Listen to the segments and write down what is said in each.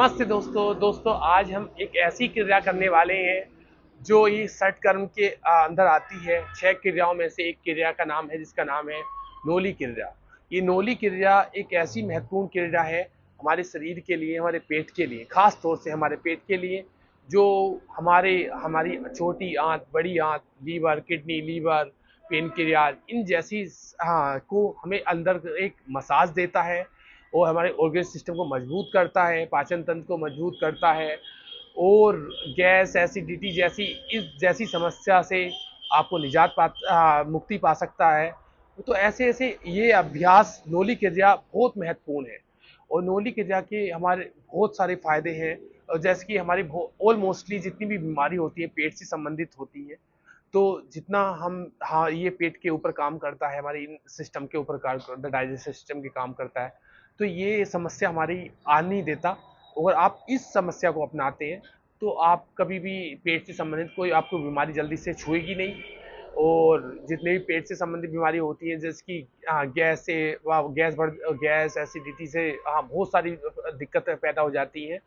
नमस्ते दोस्तों आज हम एक ऐसी क्रिया करने वाले हैं जो ये षट कर्म के अंदर आती है। 6 क्रियाओं में से एक क्रिया का नाम है जिसका नाम है नोली क्रिया। ये नोली क्रिया एक ऐसी महत्वपूर्ण क्रिया है हमारे शरीर के लिए, हमारे पेट के लिए, खास तौर से हमारे पेट के लिए, जो हमारी छोटी आंत, बड़ी आंत, लीवर, किडनी, लीवर, पेनक्रियाज इन जैसी को हमें अंदर एक मसाज देता है और हमारे ऑर्गन सिस्टम को मजबूत करता है, पाचन तंत्र को मजबूत करता है और गैस, एसिडिटी जैसी समस्या से आपको मुक्ति पा सकता है। तो ऐसे ऐसे ये अभ्यास नोली क्रिया बहुत महत्वपूर्ण है और नोली क्रिया के हमारे बहुत सारे फायदे हैं। और जैसे कि हमारी ऑलमोस्टली जितनी भी बीमारी होती है पेट से संबंधित होती है, तो जितना हम ये पेट के ऊपर काम करता है, हमारी इन सिस्टम के ऊपर काम करता है, डाइजेस्टिव सिस्टम के काम करता है, तो ये समस्या हमारी आ नहीं देता। अगर आप इस समस्या को अपनाते हैं तो आप कभी भी पेट से संबंधित कोई आपको बीमारी जल्दी से छुएगी नहीं। और जितने भी पेट से संबंधित बीमारी होती हैं जैसे कि गैस से गैस एसिडिटी से बहुत सारी दिक्कतें पैदा हो जाती हैं,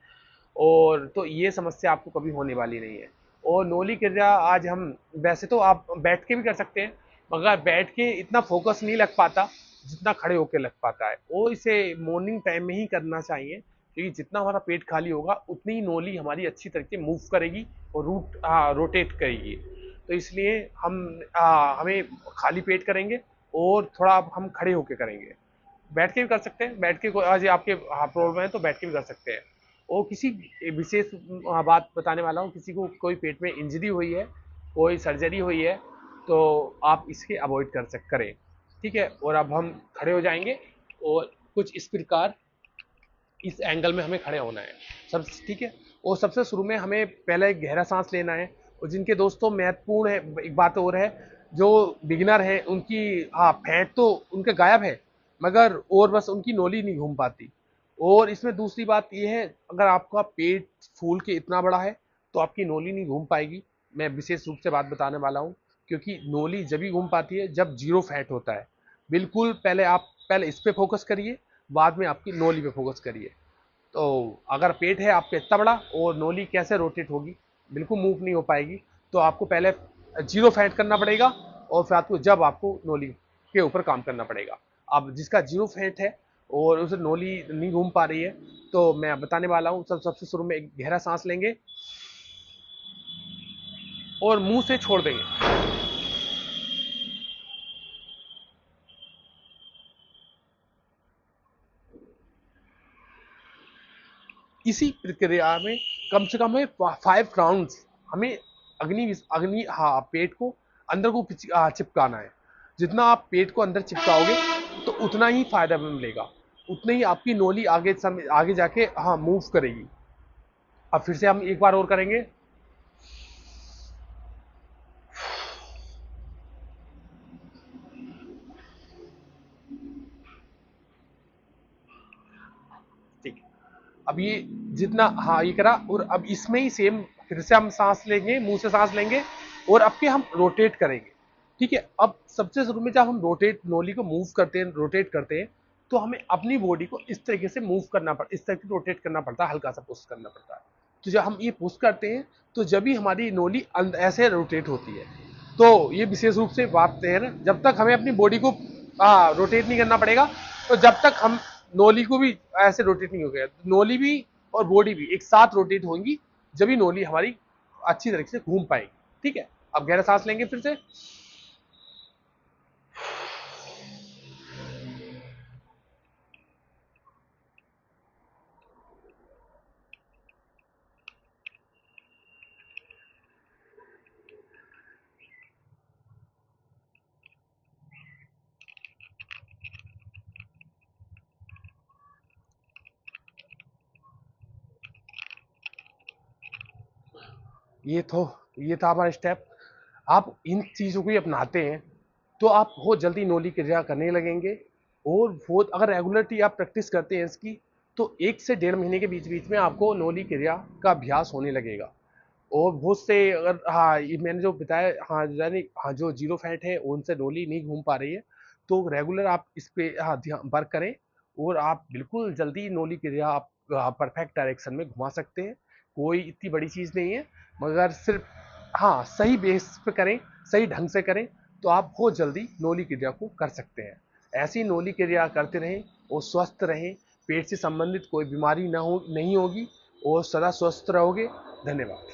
और तो ये समस्या आपको कभी होने वाली नहीं है। और नोली क्रिया आज हम, वैसे तो आप बैठ के भी कर सकते हैं, मगर बैठ के इतना फोकस नहीं लग पाता जितना खड़े होकर लग पाता है, और इसे मॉर्निंग टाइम में ही करना चाहिए क्योंकि जितना हमारा पेट खाली होगा उतनी ही नोली हमारी अच्छी तरीके मूव करेगी और रोटेट करेगी। तो इसलिए हमें खाली पेट करेंगे और थोड़ा हम खड़े होकर करेंगे। बैठ के भी कर सकते हैं, बैठ के आज आपके प्रॉब्लम है तो बैठ के भी कर सकते हैं। और किसी विशेष बात बताने वाला हूँ, किसी को कोई पेट में इंजरी हुई है, कोई सर्जरी हुई है, तो आप इसके अवॉइड करें। ठीक है, और अब हम खड़े हो जाएंगे और कुछ इस प्रकार इस एंगल में हमें खड़े होना है सब। ठीक है, और सबसे शुरू में हमें पहले एक गहरा सांस लेना है। और जिनके दोस्तों महत्वपूर्ण है, एक बात और है, जो बिगिनर है उनकी फैट तो उनके गायब है, मगर और बस उनकी नोली नहीं घूम पाती। और इसमें दूसरी बात यह है, अगर आपका पेट फूल के इतना बड़ा है तो आपकी नोली नहीं घूम पाएगी। मैं विशेष रूप से बात बताने वाला हूँ, क्योंकि नोली जब ही घूम पाती है जब जीरो फैट होता है। बिल्कुल पहले इस पे फोकस करिए, बाद में आपकी नोली पे फोकस करिए। तो अगर पेट है आपका इतना बड़ा और नोली कैसे रोटेट होगी, बिल्कुल मूव नहीं हो पाएगी। तो आपको पहले जीरो फैट करना पड़ेगा और फिर आपको नोली के ऊपर काम करना पड़ेगा। अब जिसका जीरो फैट है और उसे नोली नहीं घूम पा रही है, तो मैं बताने वाला हूँ। सबसे शुरू में एक गहरा सांस लेंगे और मुंह से छोड़ देंगे। इसी प्रक्रिया में कम से कम हमें 5 राउंड्स हमें अग्नि अग्नि पेट को अंदर को चिपकाना है। जितना आप पेट को अंदर चिपकाओगे तो उतना ही फायदा मिलेगा, उतनी ही आपकी नोली आगे जाके मूव करेगी। अब फिर से हम एक बार और करेंगे। ठीक है, अब ये जितना ये करा, और अब इसमें ही सेम फिर से हम सांस लेंगे, मुंह से सांस लेंगे और अब के हम रोटेट करेंगे। ठीक है, अब सबसे शुरू में जब हम नोली को मूव करते हैं, रोटेट करते हैं, तो हमें अपनी बॉडी को इस तरीके से इस तरीके से रोटेट करना पड़ता है, हल्का सा पुश करना पड़ता है। तो जब हम ये पुश करते हैं तो जब भी हमारी नोली ऐसे रोटेट होती है। तो ये विशेष रूप से बात है ना, जब तक हमें अपनी बॉडी को रोटेट नहीं करना पड़ेगा, तो जब तक हम नोली को भी ऐसे रोटेट नहीं हो गया, नोली भी और बॉडी भी एक साथ रोटेट होंगी, जब भी नोली हमारी अच्छी तरीके से घूम पाएगी। ठीक है, अब गहरा सांस लेंगे फिर से। ये तो ये था हमारा स्टेप। आप इन चीज़ों को ही अपनाते हैं तो आप बहुत जल्दी नोली क्रिया करने लगेंगे। और बहुत अगर रेगुलरली आप प्रैक्टिस करते हैं इसकी, तो 1 से 1.5 महीने के बीच बीच में आपको नोली क्रिया का अभ्यास होने लगेगा। और बहुत से, अगर ये मैंने जो बताया, यानी जो जीरो फैट है उनसे नोली नहीं घूम पा रही है, तो रेगुलर आप इस पे ध्यान वर्क करें और आप बिल्कुल जल्दी नोली क्रिया आप परफेक्ट डायरेक्शन में घुमा सकते हैं। कोई इतनी बड़ी चीज़ नहीं है, मगर सिर्फ हाँ सही बेस पे करें, सही ढंग से करें तो आप बहुत जल्दी नोली क्रिया को कर सकते हैं। ऐसी नोली क्रिया करते रहें और स्वस्थ रहें, पेट से संबंधित कोई बीमारी नहीं होगी और सदा स्वस्थ रहोगे। धन्यवाद।